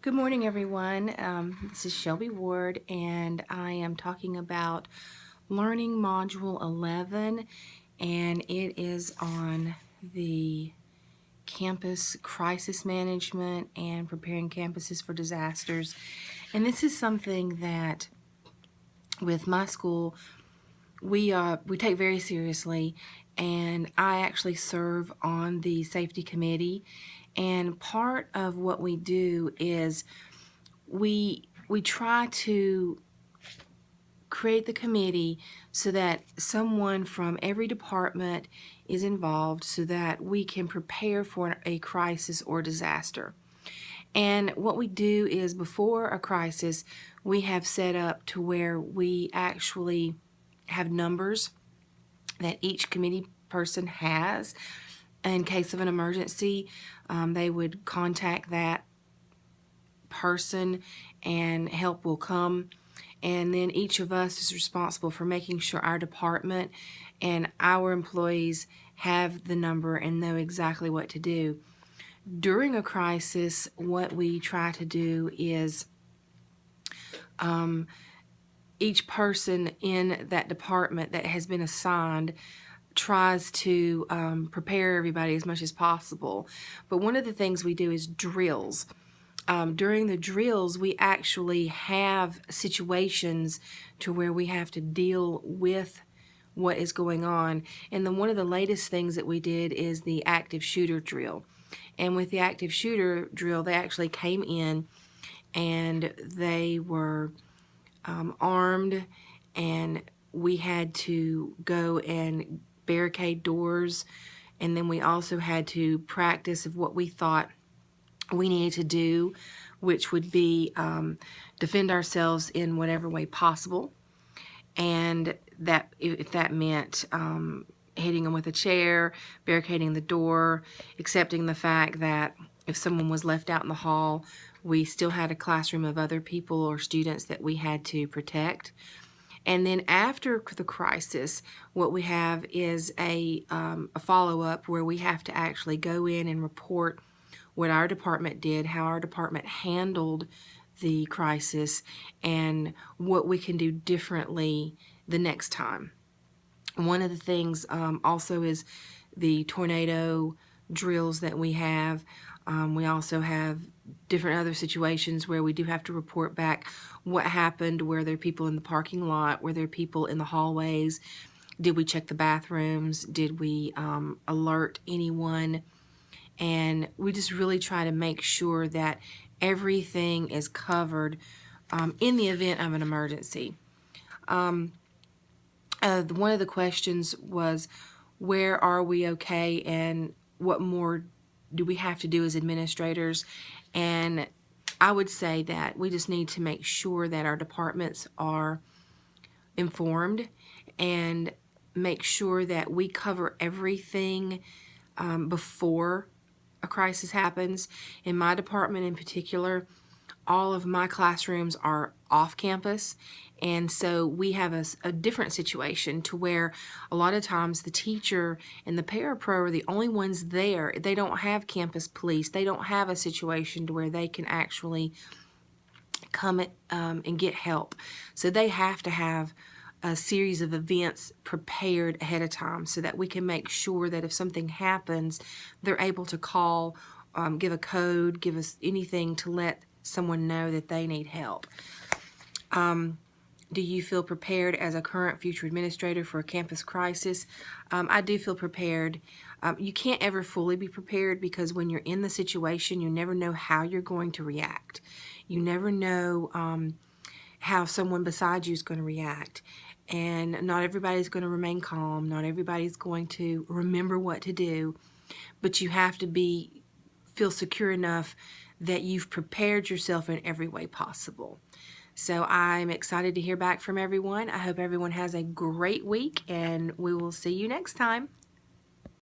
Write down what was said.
Good morning, everyone. This is Shelby Ward, and I am talking about Learning Module 11, and it is on the campus crisis management and preparing campuses for disasters. And this is something that, with my school, we take very seriously, and I actually serve on the safety committee. And part of what we do is we try to create the committee so that someone from every department is involved so that we can prepare for a crisis or disaster. And what we do is, before a crisis, we have set up to where we actually have numbers that each committee person has. In case of an emergency, they would contact that person and help will come. And then each of us is responsible for making sure our department and our employees have the number and know exactly what to do. During a crisis, what we try to do is each person in that department that has been assigned tries to prepare everybody as much as possible. But one of the things we do is drills. During the drills, we actually have situations to where we have to deal with what is going on. And then one of the latest things that we did is the active shooter drill. And with the active shooter drill, they actually came in and they were armed, and we had to go and barricade doors. And then we also had to practice of what we thought we needed to do, which would be defend ourselves in whatever way possible. And that, if that meant hitting them with a chair, barricading the door, accepting the fact that if someone was left out in the hall, we still had a classroom of other people or students that we had to protect. And then after the crisis, what we have is a follow-up where we have to actually go in and report what our department did, how our department handled the crisis, and what we can do differently the next time. One of the things also is the tornado drills that we have. We also have different other situations where we do have to report back what happened. Were there people in the parking lot? Were there people in the hallways? Did we check the bathrooms? Did we alert anyone? And we just really try to make sure that everything is covered in the event of an emergency. One of the questions was, where are we okay, and what more do we have to do as administrators? And I would say that we just need to make sure that our departments are informed and make sure that we cover everything before a crisis happens. In my department in particular, all of my classrooms are off campus, and so we have a different situation to where a lot of times the teacher and the parapro are the only ones there. They don't have campus police. They don't have a situation to where they can actually come and get help. So they have to have a series of events prepared ahead of time so that we can make sure that if something happens, they're able to call, give a code, give us anything to let someone know that they need help. Do you feel prepared as a current future administrator for a campus crisis? I do feel prepared. You can't ever fully be prepared because when you're in the situation, you never know how you're going to react. You never know how someone beside you is going to react. And not everybody's going to remain calm. Not everybody's going to remember what to do. But you have to feel secure enough that you've prepared yourself in every way possible. So I'm excited to hear back from everyone. I hope everyone has a great week, and we will see you next time.